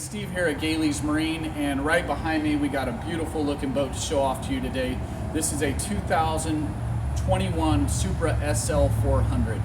Steve here at Galey's Marine, and right behind me we got a beautiful looking boat to show off to you today. This is a 2021 Supra SL 400.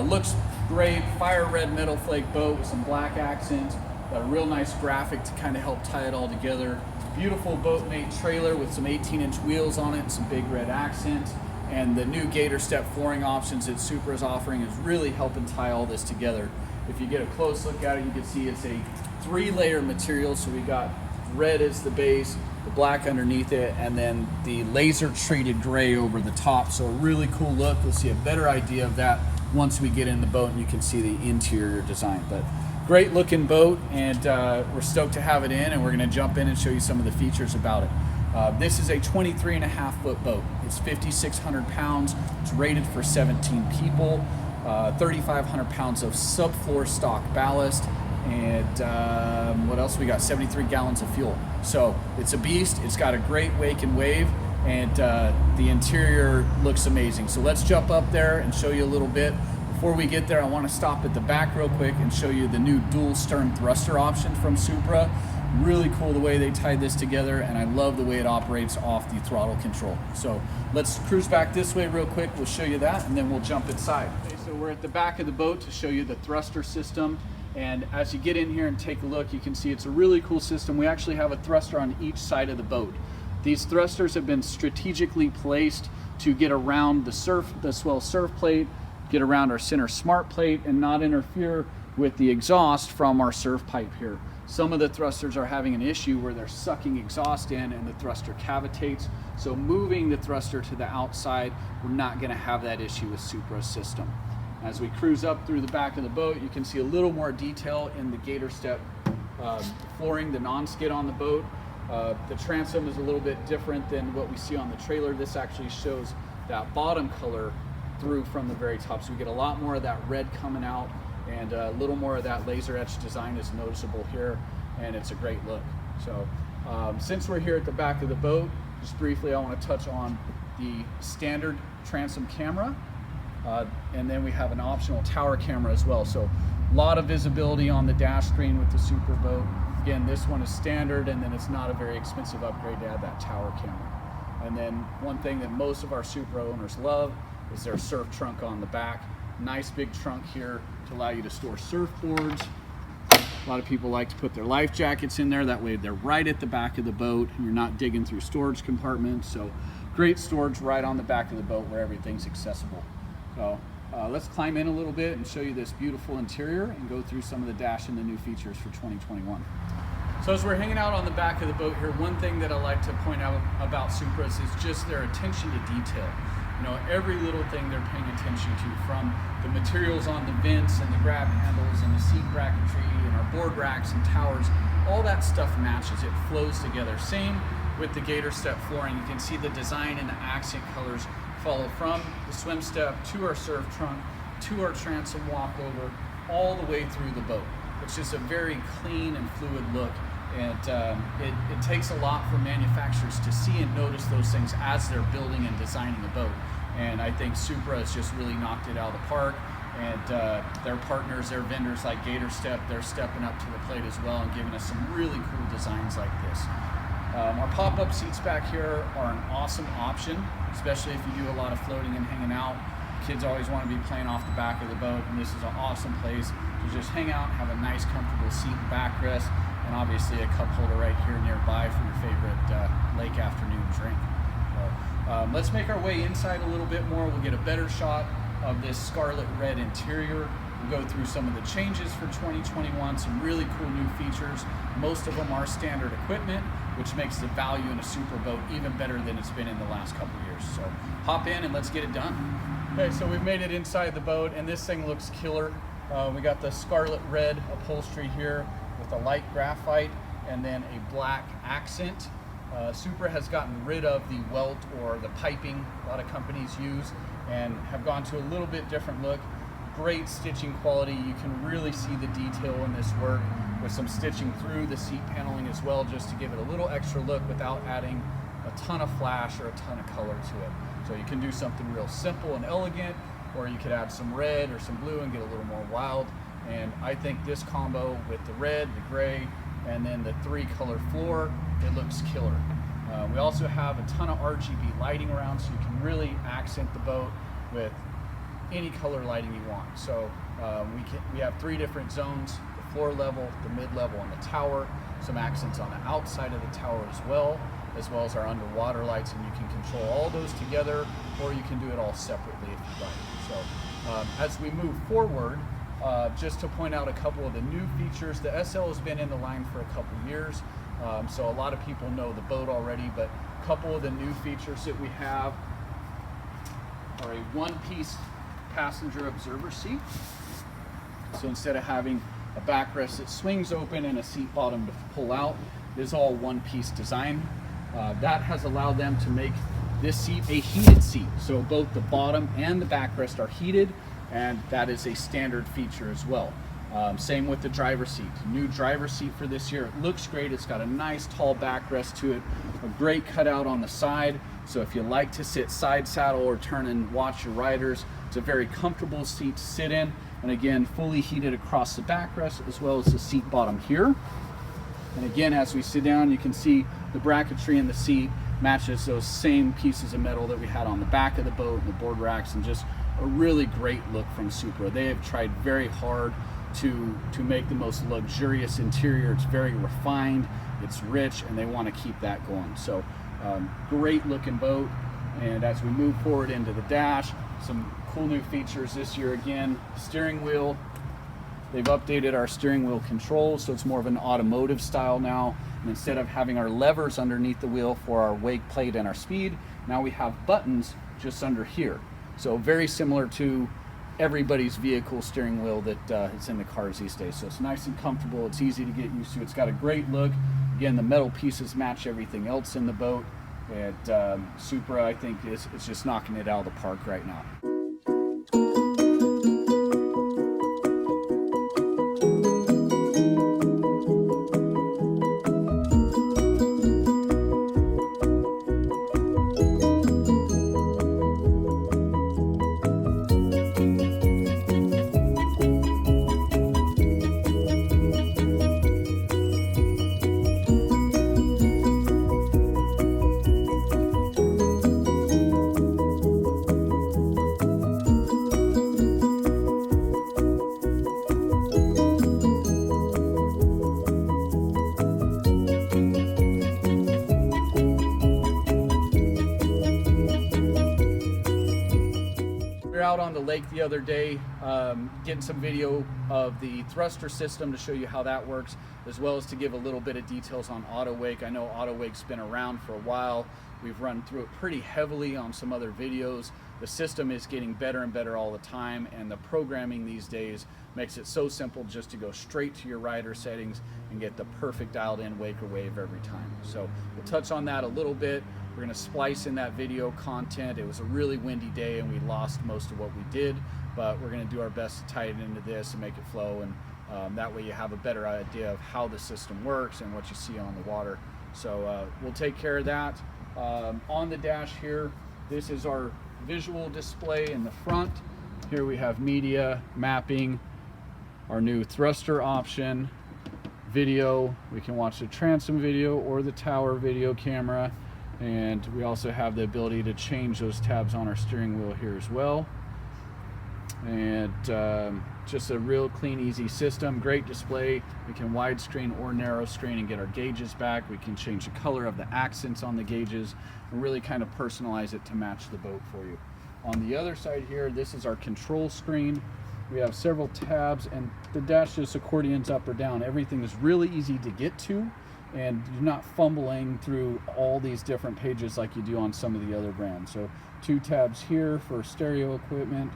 Looks great, fire red metal flake boat with some black accents. Got a real nice graphic to kind of help tie it all together. Beautiful boatmate trailer with some 18-inch wheels on it and some big red accents. And the new Gator Step flooring options that Supra is offering is really helping tie all this together. If you get a close look at it, you can see it's a 3-layer material. So we got red as the base, the black underneath it, and then the laser treated gray over the top. So a really cool look. We'll see a better idea of that once we get in the boat and you can see the interior design. But great looking boat, and we're stoked to have it in, and we're gonna jump in and show you some of the features about it. This is a 23.5-foot boat. It's 5,600 pounds. It's rated for 17 people. 3,500 pounds of subfloor stock ballast, and what else we got? 73 gallons of fuel. So it's a beast. It's got a great wake and wave, and the interior looks amazing. So let's jump up there and show you a little bit. Before we get there, I want to stop at the back real quick and show you the new dual stern thruster option from Supra. Really cool the way they tied this together, and I love the way it operates off the throttle control. So let's cruise back this way real quick. We'll show you that, and then we'll jump inside. Okay, so we're at the back of the boat to show you the thruster system. And as you get in here and take a look, you can see it's a really cool system. We actually have a thruster on each side of the boat. These thrusters have been strategically placed to get around the swell surf plate, get around our center smart plate, and not interfere with the exhaust from our surf pipe here. Some of the thrusters are having an issue where they're sucking exhaust in and the thruster cavitates. So moving the thruster to the outside, we're not gonna have that issue with Supra's system. As we cruise up through the back of the boat, you can see a little more detail in the Gator Step flooring, the non-skid on the boat. The transom is a little bit different than what we see on the trailer. This actually shows that bottom color through from the very top. So we get a lot more of that red coming out, and a little more of that laser etched design is noticeable here, and it's a great look. So since we're here at the back of the boat, just briefly I want to touch on the standard transom camera, and then we have an optional tower camera as well. So a lot of visibility on the dash screen with the Supra boat. Again, this one is standard, and then it's not a very expensive upgrade to add that tower camera. And then one thing that most of our Supra owners love is their surf trunk on the back. Nice big trunk here to allow you to store surfboards. A lot of people like to put their life jackets in there. That way they're right at the back of the boat and you're not digging through storage compartments. So great storage right on the back of the boat where everything's accessible. So let's climb in a little bit and show you this beautiful interior and go through some of the dash and the new features for 2021. So as we're hanging out on the back of the boat here, one thing that I like to point out about Supras is just their attention to detail. You know, every little thing they're paying attention to, from the materials on the vents and the grab handles and the seat bracketry and our board racks and towers, all that stuff matches, it flows together. Same with the Gator Step flooring. You can see the design and the accent colors follow from the swim step to our surf trunk to our transom walkover, all the way through the boat. It's just a very clean and fluid look. And it takes a lot for manufacturers to see and notice those things as they're building and designing a boat. And I think Supra has just really knocked it out of the park. And their partners, their vendors like Gator Step, they're stepping up to the plate as well and giving us some really cool designs like this. Our pop-up seats back here are an awesome option, especially if you do a lot of floating and hanging out. Kids always want to be playing off the back of the boat, and this is an awesome place to just hang out and have a nice comfortable seat and backrest, and obviously a cup holder right here nearby for your favorite lake afternoon drink. So, let's make our way inside a little bit more. We'll get a better shot of this scarlet red interior. We'll go through some of the changes for 2021, some really cool new features. Most of them are standard equipment, which makes the value in a Supra boat even better than it's been in the last couple of years. So hop in and let's get it done. Okay, so we've made it inside the boat, and this thing looks killer. We got the scarlet red upholstery here with a light graphite and then a black accent. Supra has gotten rid of the welt or the piping a lot of companies use and have gone to a little bit different look. Great stitching quality. You can really see the detail in this work with some stitching through the seat paneling as well, just to give it a little extra look without adding a ton of flash or a ton of color to it. So you can do something real simple and elegant, or you could add some red or some blue and get a little more wild. And I think this combo with the red, the gray, and then the 3-color floor, it looks killer. We also have a ton of RGB lighting around, so you can really accent the boat with any color lighting you want. So we have 3 different zones: the floor level, the mid-level, and the tower. Some accents on the outside of the tower as well as our underwater lights, and you can control all those together, or you can do it all separately if you'd like. So as we move forward, just to point out a couple of the new features, the SL has been in the line for a couple years, so a lot of people know the boat already, but a couple of the new features that we have are a 1-piece passenger observer seat. So instead of having a backrest that swings open and a seat bottom to pull out, it is all 1-piece design. That has allowed them to make this seat a heated seat. So both the bottom and the backrest are heated, and that is a standard feature as well. Same with the driver's seat. New driver's seat for this year. It looks great. It's got a nice tall backrest to it, a great cutout on the side. So if you like to sit side saddle or turn and watch your riders, it's a very comfortable seat to sit in. And again, fully heated across the backrest as well as the seat bottom here. And again, as we sit down, you can see the bracketry in the seat matches those same pieces of metal that we had on the back of the boat and the board racks, and just a really great look from Supra. They have tried very hard to make the most luxurious interior. It's very refined, it's rich, and they want to keep that going. So great looking boat. And as we move forward into the dash, some cool new features this year again. Steering wheel. They've updated our steering wheel controls, so it's more of an automotive style now. And instead of having our levers underneath the wheel for our wake plate and our speed, now we have buttons just under here. So very similar to everybody's vehicle steering wheel that is in the cars these days. So it's nice and comfortable. It's easy to get used to. It's got a great look. Again, the metal pieces match everything else in the boat. And Supra, I think, is just knocking it out of the park right now. Out on the lake the other day, getting some video of the thruster system to show you how that works, as well as to give a little bit of details on auto wake. I know auto wake's been around for a while. We've run through it pretty heavily on some other videos. The system is getting better and better all the time, and the programming these days makes it so simple just to go straight to your rider settings and get the perfect dialed in wake or wave every time. So we'll touch on that a little bit. We're going to splice in that video content. It was a really windy day and we lost most of what we did, but we're going to do our best to tie it into this and make it flow, and that way you have a better idea of how the system works and what you see on the water. So we'll take care of that. On the dash here, this is our visual display in the front. Here we have media, mapping, our new thruster option, video. We can watch the transom video or the tower video camera. And we also have the ability to change those tabs on our steering wheel here as well. And just a real clean, easy system. Great display. We can widescreen or narrow screen and get our gauges back. We can change the color of the accents on the gauges and really kind of personalize it to match the boat for you. On the other side here, this is our control screen. We have several tabs, and the dash just accordions up or down. Everything is really easy to get to, and you're not fumbling through all these different pages like you do on some of the other brands. So 2 tabs here for stereo equipment.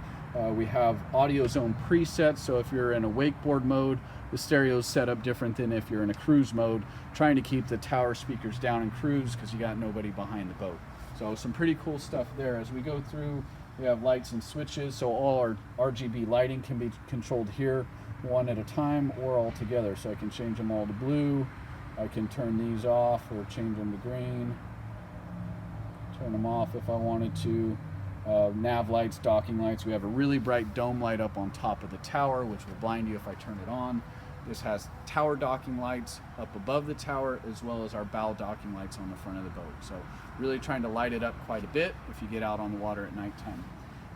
We have audio zone presets, so if you're in a wakeboard mode, the stereo is set up different than if you're in a cruise mode, trying to keep the tower speakers down in cruise because you got nobody behind the boat. So some pretty cool stuff there. As we go through, we have lights and switches, so all our RGB lighting can be controlled here, one at a time or all together. So I can change them all to blue. I can turn these off or change them to green, turn them off if I wanted to. Nav lights, docking lights. We have a really bright dome light up on top of the tower, which will blind you if I turn it on. This has tower docking lights up above the tower, as well as our bow docking lights on the front of the boat. So really trying to light it up quite a bit if you get out on the water at nighttime.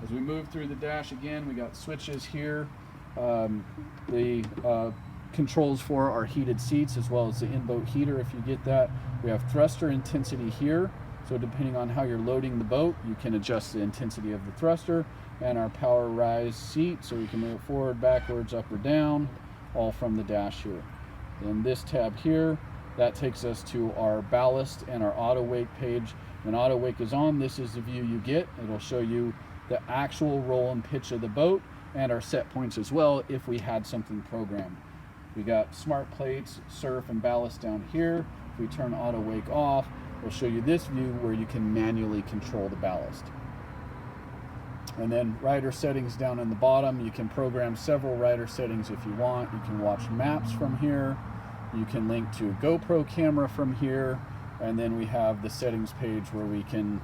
As we move through the dash again, we got switches here. The controls for our heated seats, as well as the in-boat heater if you get that. We have thruster intensity here. So depending on how you're loading the boat, you can adjust the intensity of the thruster, and our power rise seat, so we can move it forward, backwards, up or down, all from the dash here. Then this tab here, that takes us to our ballast and our auto wake page. When auto wake is on, this is the view you get. It'll show you the actual roll and pitch of the boat and our set points as well if we had something programmed. We got smart plates, surf and ballast down here. If we turn auto wake off, we'll show you this view where you can manually control the ballast. And then rider settings down in the bottom. You can program several rider settings if you want. You can watch maps from here. You can link to a GoPro camera from here. And then we have the settings page where we can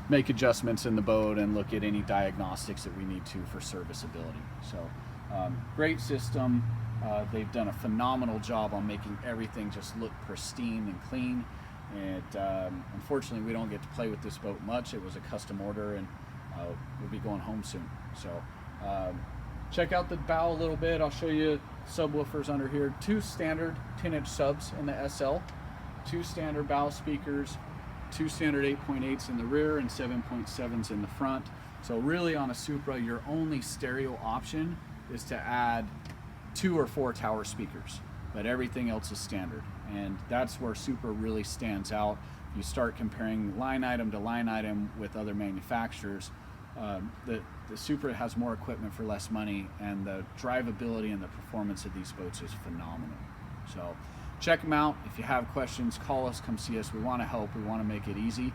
make adjustments in the boat and look at any diagnostics that we need to for serviceability. So great system. They've done a phenomenal job on making everything just look pristine and clean. And unfortunately, we don't get to play with this boat much. It was a custom order, and we'll be going home soon. So check out the bow a little bit. I'll show you subwoofers under here. 2 standard 10-inch subs in the SL, 2 standard bow speakers, 2 standard 8.8s in the rear, and 7.7s in the front. So really on a Supra, your only stereo option is to add 2 or 4 tower speakers, but everything else is standard. And that's where Supra really stands out. You start comparing line item to line item with other manufacturers. The Supra has more equipment for less money, and the drivability and the performance of these boats is phenomenal. So check them out. If you have questions, call us, come see us. We want to help. We want to make it easy.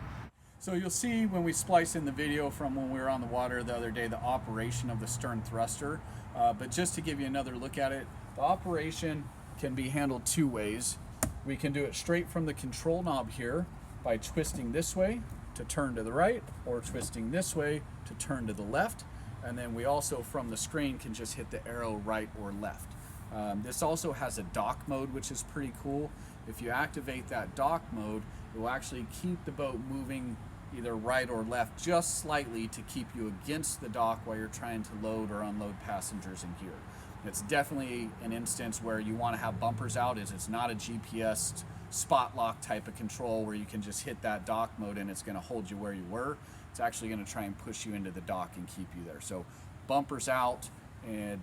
So you'll see when we splice in the video from when we were on the water the other day, the operation of the stern thruster. But just to give you another look at it, the operation can be handled 2 ways. We can do it straight from the control knob here by twisting this way to turn to the right, or twisting this way to turn to the left. And then we also from the screen can just hit the arrow right or left. This also has a dock mode, which is pretty cool. If you activate that dock mode, it will actually keep the boat moving either right or left just slightly to keep you against the dock while you're trying to load or unload passengers in gear. It's definitely an instance where you want to have bumpers out. It's not a GPS spot lock type of control where you can just hit that dock mode and it's going to hold you where you were. It's actually going to try and push you into the dock and keep you there. So bumpers out, and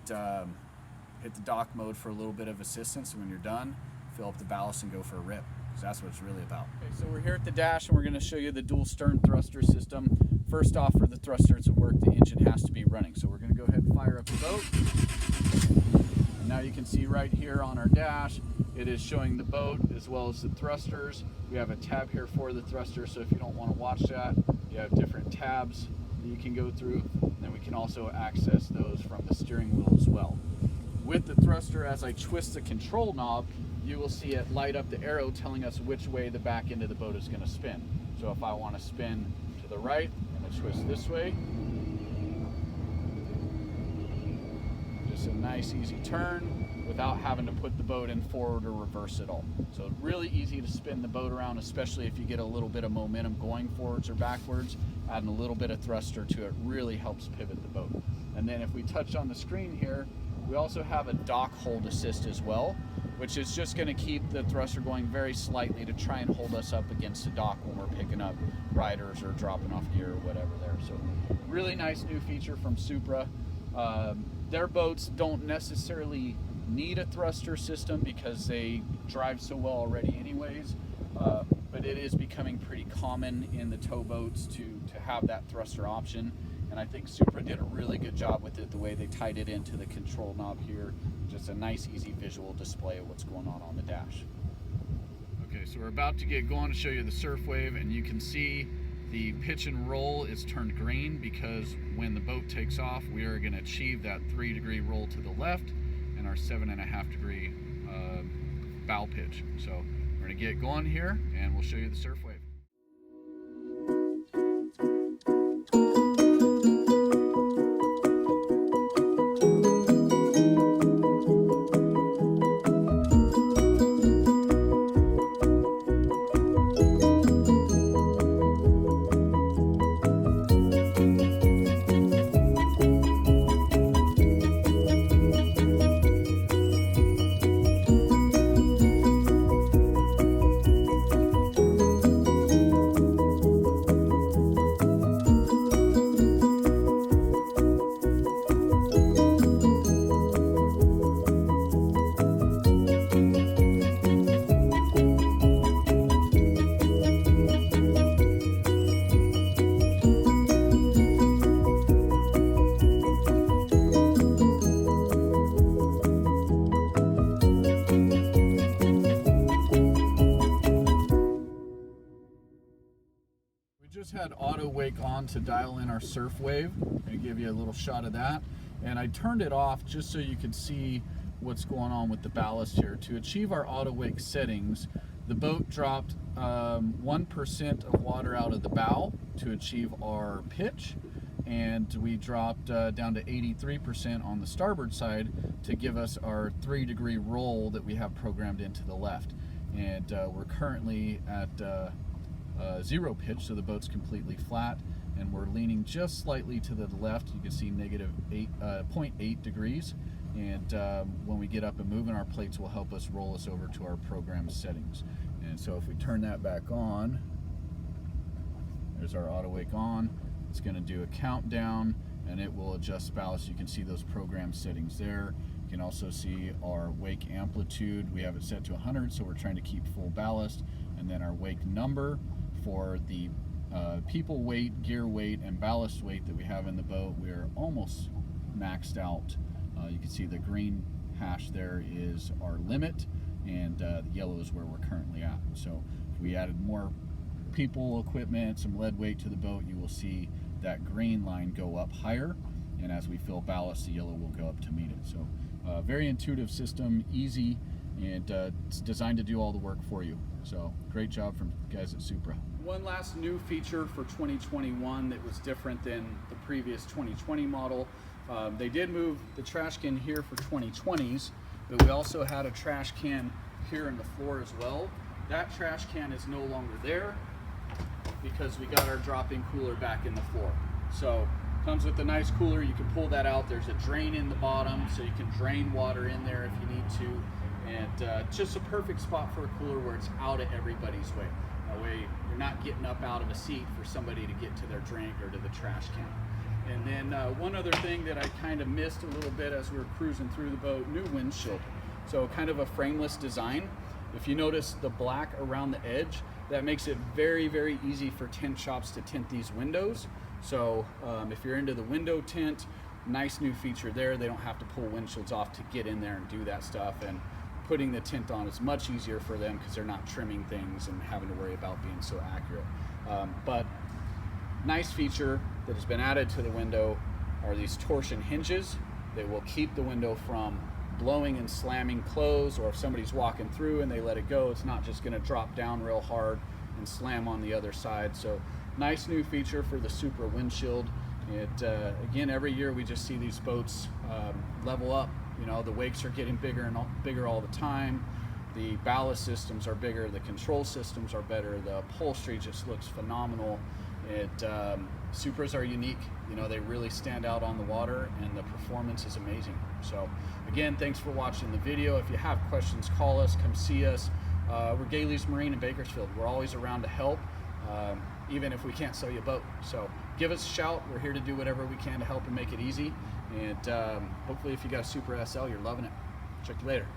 hit the dock mode for a little bit of assistance, and when you're done, fill up the ballast and go for a rip. So that's what it's really about. Okay, so we're here at the dash, and we're going to show you the dual stern thruster system. First off, for the thruster to work, the engine has to be running. So we're going to go ahead and fire up the boat. And now you can see right here on our dash, it is showing the boat as well as the thrusters. We have a tab here for the thruster, so if you don't want to watch that, you have different tabs that you can go through. And then we can also access those from the steering wheel as well. With the thruster, as I twist the control knob, you will see it light up the arrow telling us which way the back end of the boat is going to spin. So if I want to spin to the right, I'm going to twist this way. Just a nice easy turn without having to put the boat in forward or reverse at all. So really easy to spin the boat around, especially if you get a little bit of momentum going forwards or backwards. Adding a little bit of thruster to it really helps pivot the boat. And then if we touch on the screen here, we also have a dock hold assist as well, which is just going to keep the thruster going very slightly to try and hold us up against the dock when we're picking up riders or dropping off gear or whatever there. So really nice new feature from Supra. Their boats don't necessarily need a thruster system because they drive so well already anyways, but it is becoming pretty common in the towboats to have that thruster option. And I think Supra did a really good job with it, the way they tied it into the control knob here. Just a nice, easy visual display of what's going on the dash. Okay, so we're about to get going to show you the surf wave, and you can see the pitch and roll is turned green because when the boat takes off, we are going to achieve that 3-degree roll to the left and our 7.5-degree bow pitch. So we're going to get going here, and we'll show you the surf wave. had auto wake on to dial in our surf wave and give you a little shot of that. And I turned it off just so you could see what's going on with the ballast here. To achieve our auto wake settings, the boat dropped 1% of water out of the bow to achieve our pitch, and we dropped down to 83% on the starboard side to give us our 3-degree roll that we have programmed into the left. And we're currently at 0 pitch, so the boat's completely flat, and we're leaning just slightly to the left. You can see negative 0.8 degrees, and when we get up and moving, our plates will help us roll us over to our program settings. And so if we turn that back on, there's our auto wake on. It's going to do a countdown, and it will adjust ballast. You can see those program settings there. You can also see our wake amplitude. We have it set to 100, so we're trying to keep full ballast. And then our wake number for the people weight, gear weight, and ballast weight that we have in the boat. We are almost maxed out. You can see the green hash there is our limit, and the yellow is where we're currently at. So if we added more people, equipment, some lead weight to the boat, you will see that green line go up higher, and as we fill ballast, the yellow will go up to meet it. So very intuitive system, easy, and it's designed to do all the work for you. So great job from guys at Supra. One last new feature for 2021 that was different than the previous 2020 model. They did move the trash can here for 2020s, but we also had a trash can here in the floor as well. That trash can is no longer there because we got our drop-in cooler back in the floor. So comes with a nice cooler. You can pull that out. There's a drain in the bottom, so you can drain water in there if you need to. And just a perfect spot for a cooler where it's out of everybody's way. That way you're not getting up out of a seat for somebody to get to their drink or to the trash can. And then one other thing that I kind of missed a little bit as we were cruising through the boat, new windshield. So kind of a frameless design. If you notice the black around the edge, that makes it very, very easy for tint shops to tint these windows. So if you're into the window tint, nice new feature there. They don't have to pull windshields off to get in there and do that stuff. And putting the tint on is much easier for them because they're not trimming things and having to worry about being so accurate. But nice feature that has been added to the window are these torsion hinges. They will keep the window from blowing and slamming closed, or if somebody's walking through and they let it go, it's not just going to drop down real hard and slam on the other side. So nice new feature for the Supra windshield. Again, every year we just see these boats level up. You know, the wakes are getting bigger and bigger all the time. The ballast systems are bigger, the control systems are better, the upholstery just looks phenomenal. Supras are unique. You know, they really stand out on the water, and the performance is amazing. So again, thanks for watching the video. If you have questions, call us, come see us. We're Galey's Marine in Bakersfield. We're always around to help, even if we can't sell you a boat. So give us a shout. We're here to do whatever we can to help and make it easy. And hopefully if you got a Supra SL, you're loving it. Check you later.